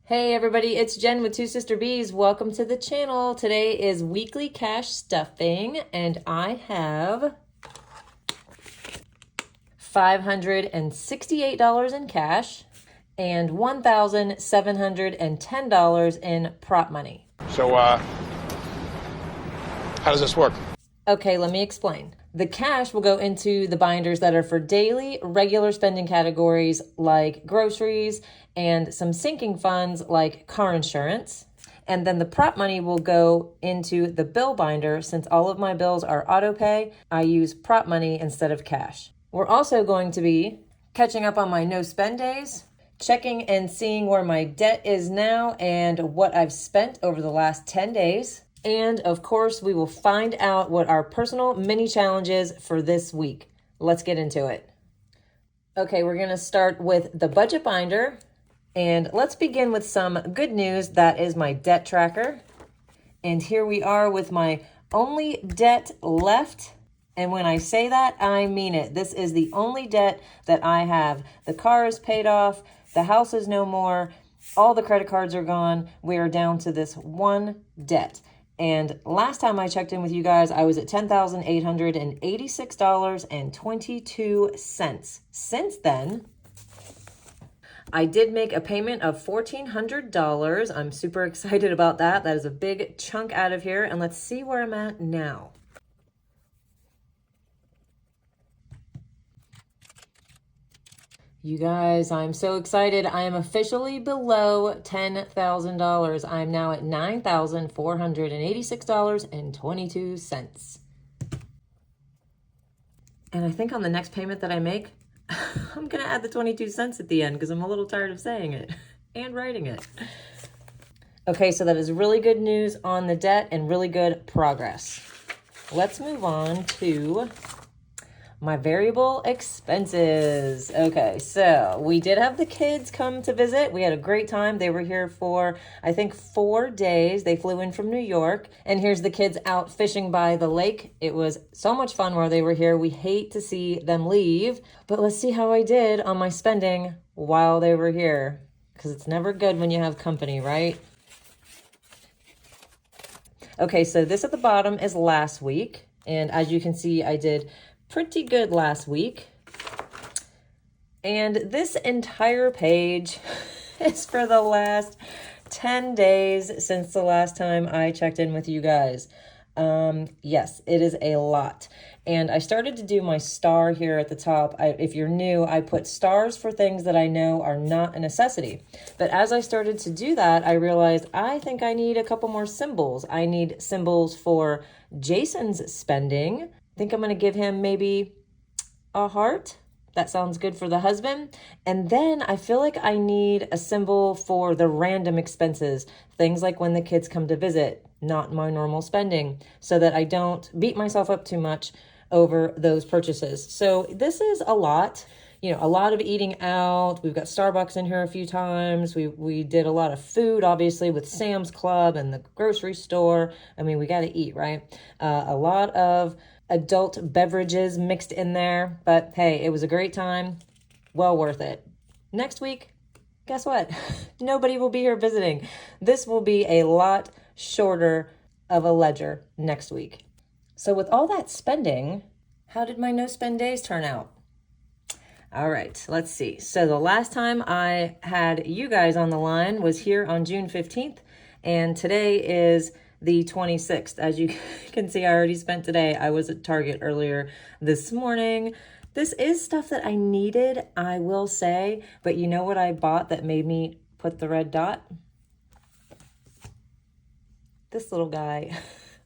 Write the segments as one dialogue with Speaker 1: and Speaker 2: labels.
Speaker 1: Hey everybody, it's Jen with Two Sister Bees. Welcome to the channel. Today is weekly cash stuffing and I have $568 in cash and $1,710 in prop money.
Speaker 2: So, how does this work?
Speaker 1: Okay, let me explain. The cash will go into the binders that are for daily, regular spending categories like groceries and some sinking funds like car insurance. And then the prop money will go into the bill binder. Since all of my bills are auto pay, I use prop money instead of cash. We're also going to be catching up on my no spend days, checking and seeing where my debt is now and what I've spent over the last 10 days. And of course, we will find out what our personal mini challenge is for this week. Let's get into it. Okay, we're going to start with the budget binder. And let's begin with some good news. That is my debt tracker. And here we are with my only debt left. And when I say that, I mean it. This is the only debt that I have. The car is paid off. The house is no more. All the credit cards are gone. We are down to this one debt. And last time I checked in with you guys, I was at $10,886.22. Since then, I did make a payment of $1,400. I'm super excited about that. That is a big chunk out of here. And let's see where I'm at now. You guys, I'm so excited. I am officially below $10,000. I'm now at $9,486.22. And I think on the next payment that I make, I'm going to add the 22 cents at the end because I'm a little tired of saying it and writing it. Okay, so that is really good news on the debt and really good progress. Let's move on to my variable expenses. Okay, so we did have the kids come to visit. We had a great time. They were here for, I think, 4 days. They flew in from New York. And here's the kids out fishing by the lake. It was so much fun while they were here. We hate to see them leave. But let's see how I did on my spending while they were here. Because it's never good when you have company, right? Okay, so this at the bottom is last week. And as you can see, I did pretty good last week. And this entire page is for the last 10 days since the last time I checked in with you guys. Yes, it is a lot. And I started to do my star here at the top. If you're new, I put stars for things that I know are not a necessity. But as I started to do that, I realized I think I need a couple more symbols. I need symbols for Jason's spending. I think I'm going to give him maybe a heart. That sounds good for the husband. And then I feel like I need a symbol for the random expenses, things like when the kids come to visit, not my normal spending, so that I don't beat myself up too much over those purchases. So this is a lot. You know, a lot of eating out. We've got Starbucks in here a few times. We did a lot of food, obviously, with Sam's Club and the grocery store. I mean, we got to eat, right? A lot of adult beverages mixed in there. But hey, it was a great time. Well worth it. Next week, guess what? Nobody will be here visiting. This will be a lot shorter of a ledger next week. So with all that spending, how did my no spend days turn out? All right, let's see. So the last time I had you guys on the line was here on June 15th, and today is the 26th. As you can see, I already spent today. I was at Target earlier this morning. This is stuff that I needed, I will say, but you know what I bought that made me put the red dot? This little guy.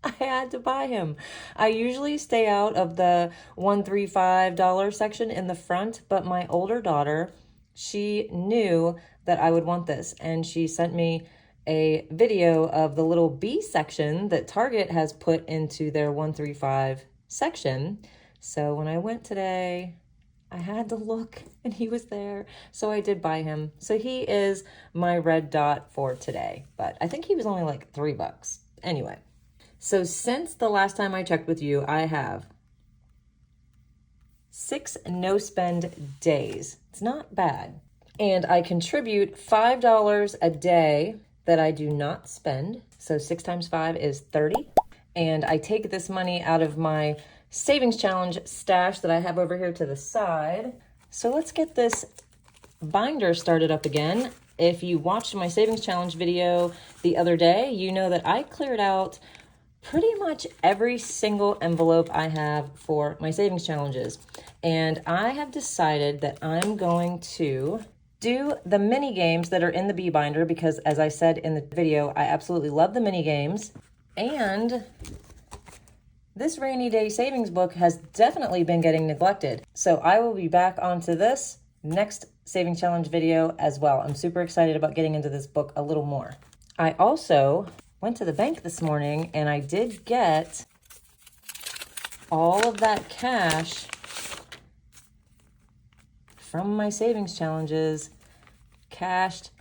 Speaker 1: I had to buy him. I usually stay out of the $135 section in the front, but my older daughter, she knew that I would want this, and she sent me a video of the little B section that Target has put into their 135 section. So when I went today, I had to look and he was there. So I did buy him. So he is my red dot for today, but I think he was only like $3. Anyway, so since the last time I checked with you, I have 6 no spend days. It's not bad. And I contribute $5 a day that I do not spend. So 6 times 5 is 30. And I take this money out of my savings challenge stash that I have over here to the side. So let's get this binder started up again. If you watched my savings challenge video the other day, you know that I cleared out pretty much every single envelope I have for my savings challenges. And I have decided that I'm going to do the mini games that are in the B binder because, as I said in the video, I absolutely love the mini games. And this rainy day savings book has definitely been getting neglected. So I will be back onto this next saving challenge video as well. I'm super excited about getting into this book a little more. I also went to the bank this morning and I did get all of that cash from my savings challenges cashed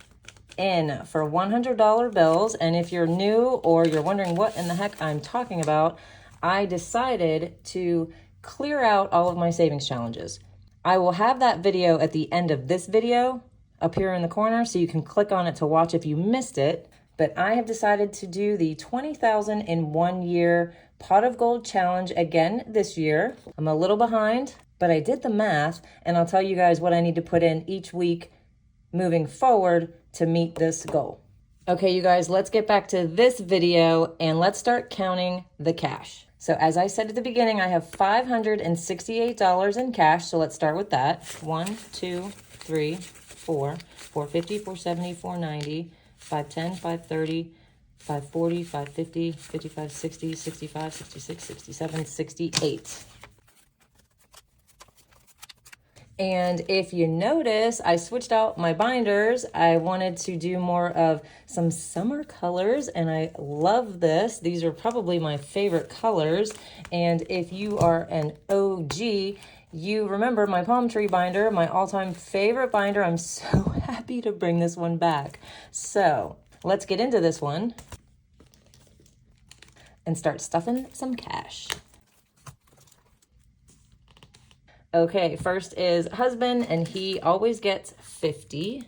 Speaker 1: in for $100 bills. And if you're new or you're wondering what in the heck I'm talking about, I decided to clear out all of my savings challenges. I will have that video at the end of this video up here in the corner so you can click on it to watch if you missed it. But I have decided to do the 20,000 in 1 year pot of gold challenge again this year. I'm a little behind, but I did the math and I'll tell you guys what I need to put in each week moving forward to meet this goal. Okay, you guys, let's get back to this video and let's start counting the cash. So as I said at the beginning, I have $568 in cash. So let's start with that. 1, 2, 3, 4, 450, 470, 490, 510, 530, 540, 550, 55, 60, 65, 66, 67, 68. And if you notice, I switched out my binders. I wanted to do more of some summer colors, and I love this. These are probably my favorite colors. And if you are an OG, you remember my palm tree binder, my all-time favorite binder. I'm so happy to bring this one back. So let's get into this one and start stuffing some cash. Okay, first is husband, and he always gets 50.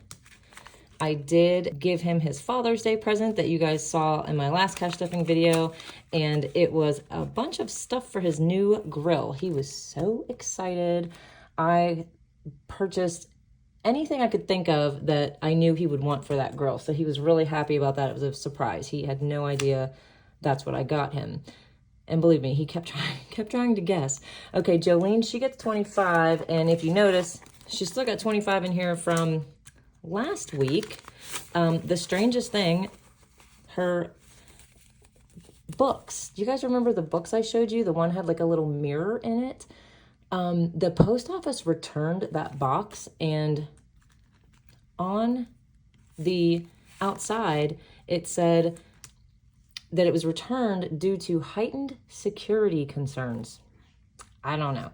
Speaker 1: I did give him his Father's Day present that you guys saw in my last cash stuffing video, and it was a bunch of stuff for his new grill. He was so excited. I purchased anything I could think of that I knew he would want for that grill, so he was really happy about that. It was a surprise. He had no idea that's what I got him. And believe me, he kept trying to guess. Okay, Jolene, she gets 25. And if you notice, she still got 25 in here from last week. The strangest thing, her books. Do you guys remember the books I showed you? The one had like a little mirror in it. The post office returned that box, and on the outside, it said that it was returned due to heightened security concerns. I don't know.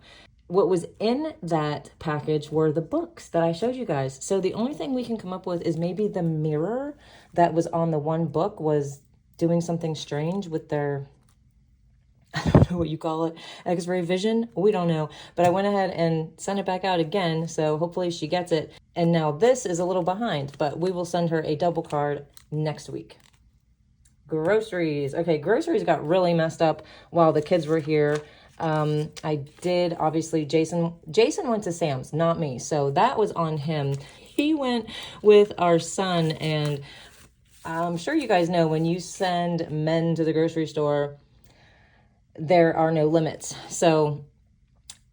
Speaker 1: What was in that package were the books that I showed you guys. So the only thing we can come up with is maybe the mirror that was on the one book was doing something strange with their, I don't know what you call it, X-ray vision. We don't know. But I went ahead and sent it back out again. So hopefully she gets it. And now this is a little behind, but we will send her a double card next week. Groceries. Okay, groceries got really messed up while the kids were here. I did, obviously, Jason went to Sam's, not me. So that was on him. He went with our son, and I'm sure you guys know when you send men to the grocery store, there are no limits. So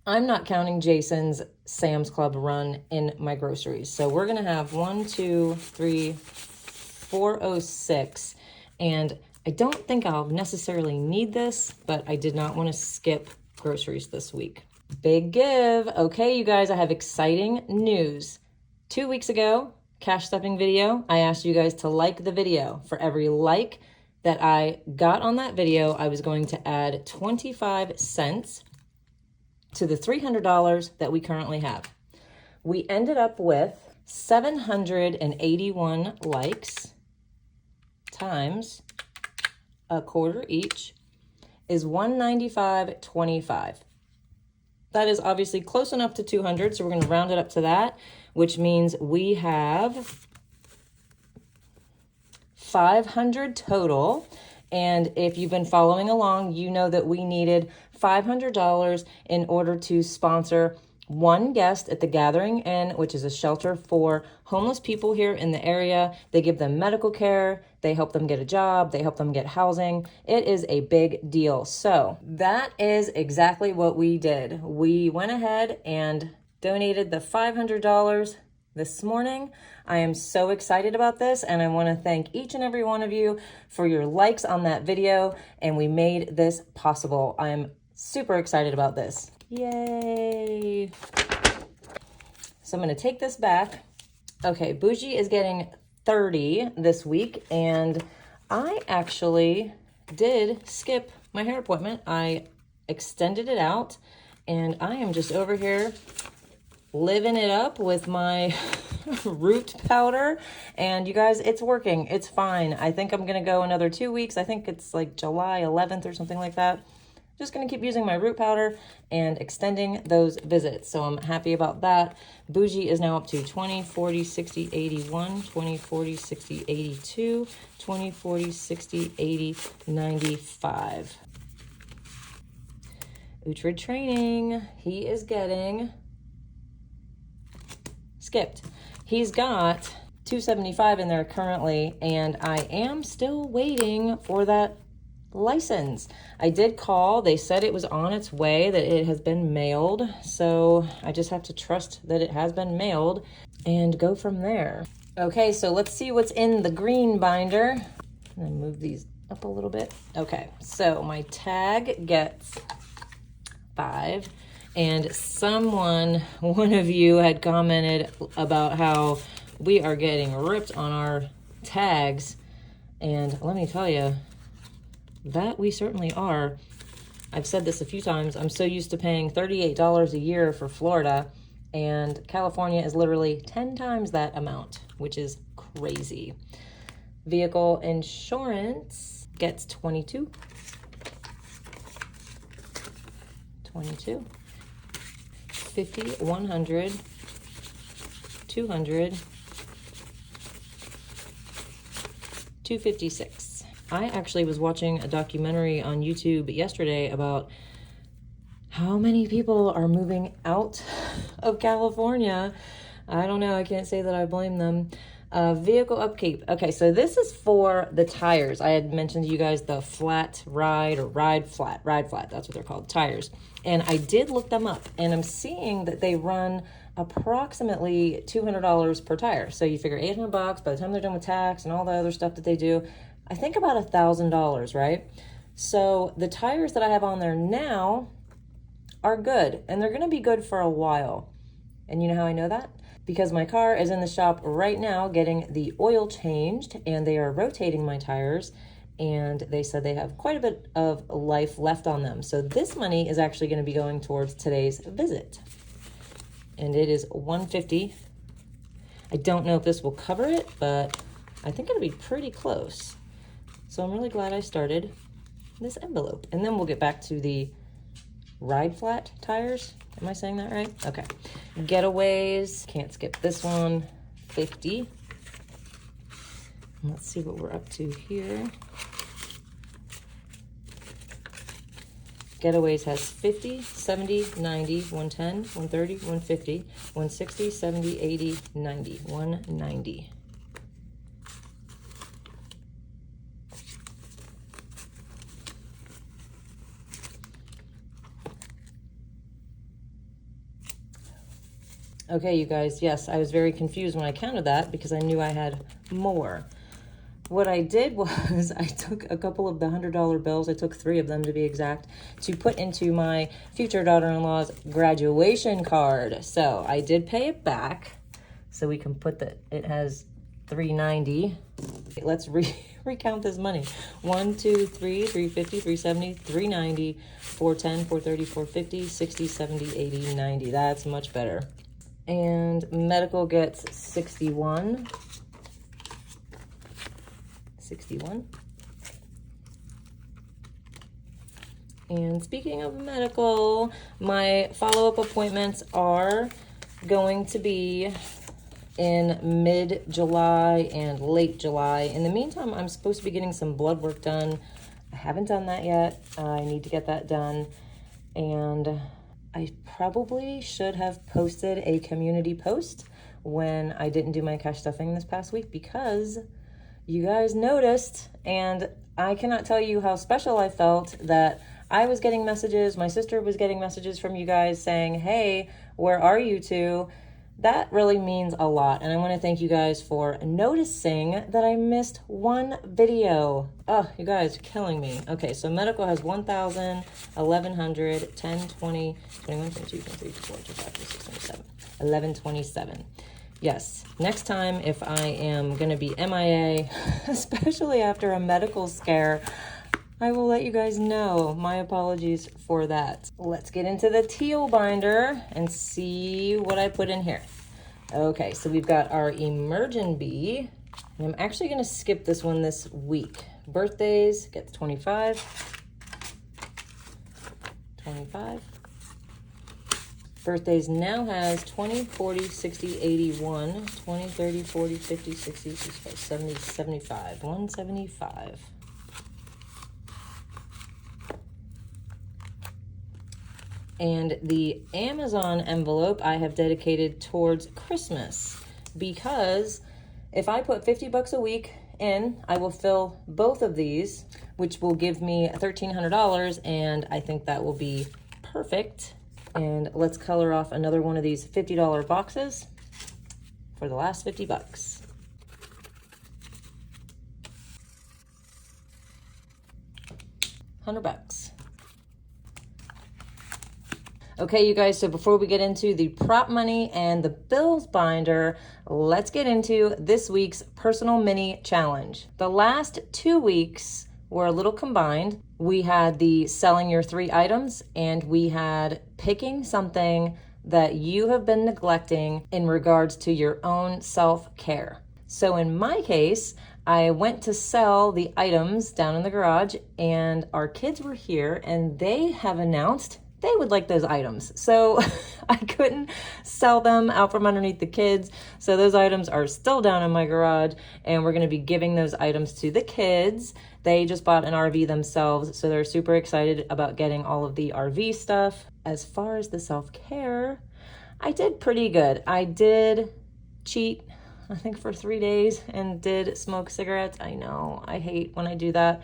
Speaker 1: I'm not counting Jason's Sam's Club run in my groceries. So we're going to have 1, 2, 3, 406. And I don't think I'll necessarily need this, but I did not want to skip groceries this week. Big give. Okay, you guys, I have exciting news. 2 weeks ago, cash stuffing video, I asked you guys to like the video. For every like that I got on that video, I was going to add 25 cents to the $300 that we currently have. We ended up with 781 likes times a quarter each is $195.25. That is obviously close enough to 200, so we're going to round it up to that, which means we have 500 total. And if you've been following along, you know that we needed $500 in order to sponsor one guest at the Gathering Inn, which is a shelter for homeless people here in the area. They give them medical care, they help them get a job, they help them get housing. It is a big deal. So that is exactly what we did. We went ahead and donated the $500 this morning. I am so excited about this, and I want to thank each and every one of you for your likes on that video, and we made this possible. I am super excited about this. Yay! So I'm going to take this back. Okay, Bougie is getting 30 this week, and I actually did skip my hair appointment. I extended it out, and I am just over here living it up with my root powder. And you guys, it's working. It's fine. I think I'm going to go another 2 weeks. I think it's like July 11th or something like that. Just going to keep using my root powder and extending those visits. So I'm happy about that. Bougie is now up to 20, 40, 60, 81, 20, 40, 60, 82, 20, 40, 60, 80, 95. Uhtred training. He is getting skipped. He's got 275 in there currently, and I am still waiting for that license. I did call. They said it was on its way, that it has been mailed. So I just have to trust that it has been mailed and go from there. Okay, so let's see what's in the green binder. I'm gonna move these up a little bit. Okay, so my tag gets 5. And one of you had commented about how we are getting ripped on our tags. And let me tell you, that we certainly are. I've said this a few times. I'm so used to paying $38 a year for Florida, and California is literally 10 times that amount, which is crazy. Vehicle insurance gets 22. 50, 100, 200, 256. I actually was watching a documentary on YouTube yesterday about how many people are moving out of California. I don't know. I can't say that I blame them. Vehicle upkeep. Okay, so this is for the tires. I had mentioned to you guys the flat ride or ride flat. That's what they're called, tires. And I did look them up, and I'm seeing that they run approximately $200 per tire. So you figure $800 by the time they're done with tax and all the other stuff that they do. I think about $1,000, right? So the tires that I have on there now are good, and they're going to be good for a while. And you know how I know that? Because my car is in the shop right now getting the oil changed, and they are rotating my tires, and they said they have quite a bit of life left on them. So this money is actually going to be going towards today's visit, and it is $150. I don't know if this will cover it, but I think it'll be pretty close. So I'm really glad I started this envelope, and then we'll get back to the ride flat tires. Am I saying that right? Okay. Getaways, can't skip this one, 50. Let's see what we're up to here. Getaways has 50, 70, 90, 110, 130, 150, 160, 70, 80, 90, 190. Okay, you guys, yes, I was very confused when I counted that because I knew I had more. What I did was I took a couple of the $100 bills, I took 3 of them to be exact, to put into my future daughter-in-law's graduation card. So I did pay it back, so we can put that, it has $390. Let's recount this money. 1, 2, 3, 350, 370, 390, 410, 430, 450, 60, 70, 80, 90. That's much better. And medical gets 61. 61. And speaking of medical, my follow-up appointments are going to be in mid-July and late July. In the meantime, I'm supposed to be getting some blood work done. I haven't done that yet. I need to get that done. And I probably should have posted a community post when I didn't do my cash stuffing this past week, because you guys noticed, and I cannot tell you how special I felt that I was getting messages, my sister was getting messages from you guys saying, hey, where are you two? That really means a lot, and I want to thank you guys for noticing that I missed one video. Oh, you guys are killing me. Okay, so medical has 1,000, 1,100, 10, 20, 21, 22, 23, 24, 25, 26, 27, 1127. Yes, next time if I am going to be MIA, especially after a medical scare, I will let you guys know. My apologies for that. Let's get into the teal binder and see what I put in here. Okay, so we've got our Emergent Bee. And I'm actually gonna skip this one this week. Birthdays, gets 25. 25. Birthdays now has 20, 40, 60, 81, 20, 30, 40, 50, 60, 65, 70, 75, 175. And the Amazon envelope I have dedicated towards Christmas, because if I put 50 bucks a week in, I will fill both of these, which will give me $1,300, and I think that will be perfect. And let's color off another one of these $50 boxes for the last 50 bucks. $100. Okay, you guys, so before we get into the prop money and the bills binder, let's get into this week's personal mini challenge. The last 2 weeks were a little combined. We had the selling your 3 items, and we had picking something that you have been neglecting in regards to your own self-care. So in my case, I went to sell the items down in the garage, and our kids were here, and they have announced they would like those items. So I couldn't sell them out from underneath the kids. So those items are still down in my garage, and we're gonna be giving those items to the kids. They just bought an RV themselves, so they're super excited about getting all of the RV stuff. As far as the self-care, I did pretty good. I did cheat, I think for 3 days, and did smoke cigarettes. I know, I hate when I do that.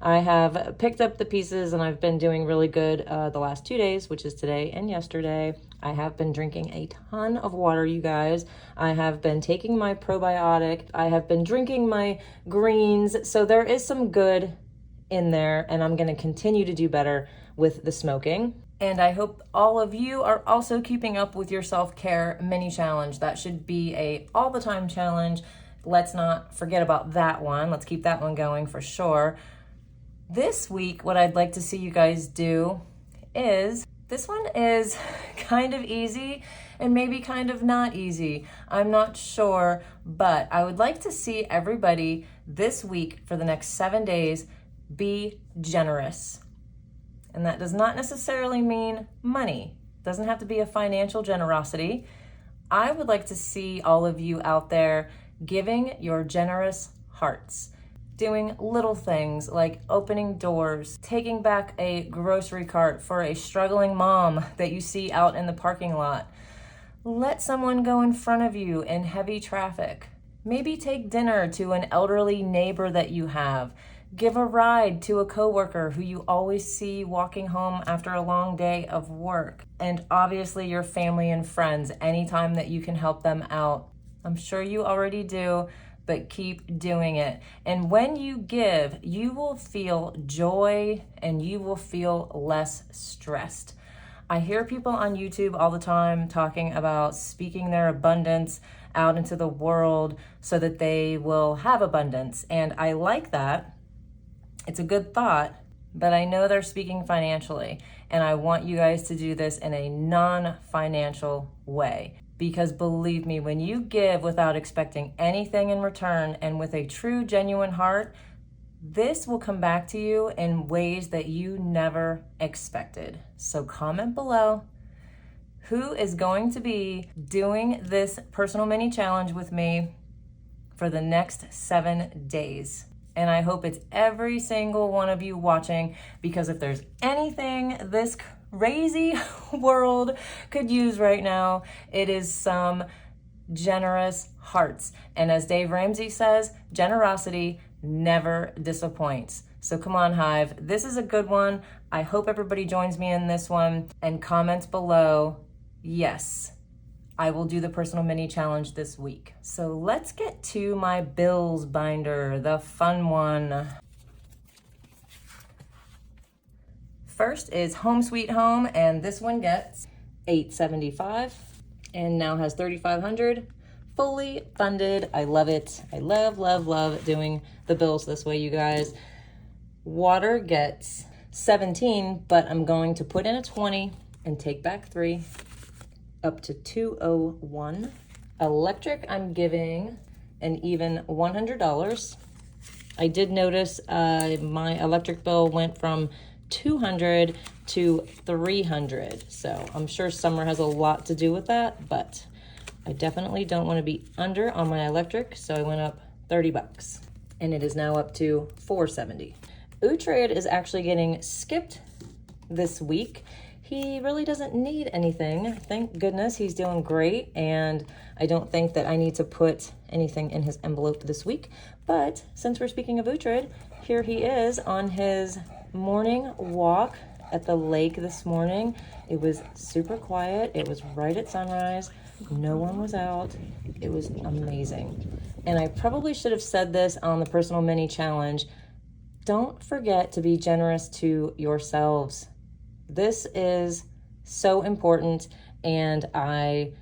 Speaker 1: I have picked up the pieces, and I've been doing really good the last 2 days, which is today and yesterday. I have been drinking a ton of water, you guys. I have been taking my probiotic. I have been drinking my greens. So there is some good in there, and I'm going to continue to do better with the smoking. And I hope all of you are also keeping up with your self-care mini challenge. That should be a all the time challenge. Let's not forget about that one. Let's keep that one going for sure. This week, what I'd like to see you guys do is, this one is kind of easy and maybe kind of not easy. I'm not sure, but I would like to see everybody this week for the next 7 days be generous. And that does not necessarily mean money. It doesn't have to be a financial generosity. I would like to see all of you out there giving your generous hearts. Doing little things like opening doors, taking back a grocery cart for a struggling mom that you see out in the parking lot. Let someone go in front of you in heavy traffic. Maybe take dinner to an elderly neighbor that you have. Give a ride to a coworker who you always see walking home after a long day of work. And obviously your family and friends, anytime that you can help them out. I'm sure you already do, but keep doing it. And when you give, you will feel joy and you will feel less stressed. I hear people on YouTube all the time talking about speaking their abundance out into the world so that they will have abundance. And I like that. It's a good thought, but I know they're speaking financially. And I want you guys to do this in a non-financial way. Because believe me, when you give without expecting anything in return and with a true, genuine heart, this will come back to you in ways that you never expected. So comment below who is going to be doing this personal mini challenge with me for the next 7 days. And I hope it's every single one of you watching, because if there's anything this crazy world could use right now, it is some generous hearts. And as Dave Ramsey says, generosity never disappoints. So come on, Hive, this is a good one. I hope everybody joins me in this one and comments below, yes, I will do the personal mini challenge this week. So let's get to my bills binder, the fun one. First is Home Sweet Home, and this one gets $875 and now has $3,500 fully funded. I love it. I love doing the bills this way, you guys. Water gets $17, but I'm going to put in a 20 and take back 3, up to $201. Electric, I'm giving an even $100. I did notice my electric bill went from $200 to $300. So I'm sure summer has a lot to do with that, but I definitely don't want to be under on my electric. So I went up $30 and it is now up to $470. Uhtred is actually getting skipped this week. He really doesn't need anything. Thank goodness, he's doing great. And I don't think that I need to put anything in his envelope this week. But since we're speaking of Uhtred, here he is on his morning walk at the lake this morning. It was super quiet. It was right at sunrise. No one was out. It was amazing. And I probably should have said this on the personal mini challenge. Don't forget to be generous to yourselves. This is so important, and I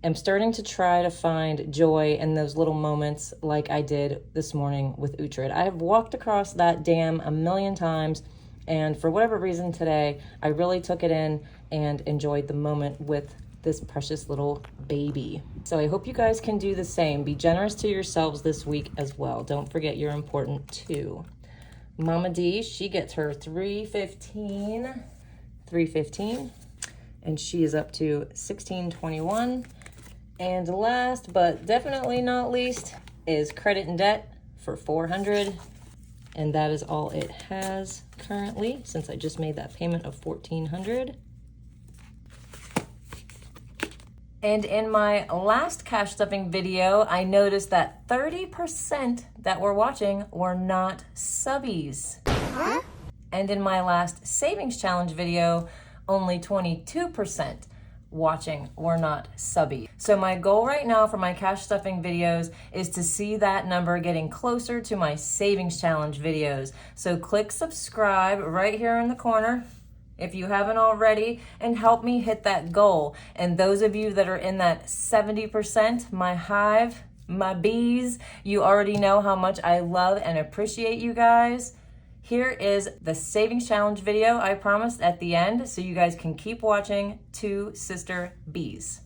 Speaker 1: am starting to try to find joy in those little moments like I did this morning with Uhtred. I have walked across that dam a million times, and for whatever reason today, I really took it in and enjoyed the moment with this precious little baby. So I hope you guys can do the same. Be generous to yourselves this week as well. Don't forget you're important too. Mama D, she gets her $315, and she is up to $1621. And last but definitely not least is credit and debt for $400, and that is all it has currently since I just made that payment of $1,400. And in my last cash stuffing video, I noticed that 30% that were watching were not subbies. Huh? And in my last savings challenge video, only 22% watching were not subbies. So my goal right now for my cash stuffing videos is to see that number getting closer to my savings challenge videos. So click subscribe right here in the corner if you haven't already, and help me hit that goal. And those of you that are in that 70%, my hive, my bees, you already know how much I love and appreciate you guys. Here is the savings challenge video I promised at the end, so you guys can keep watching Two Sister Bees.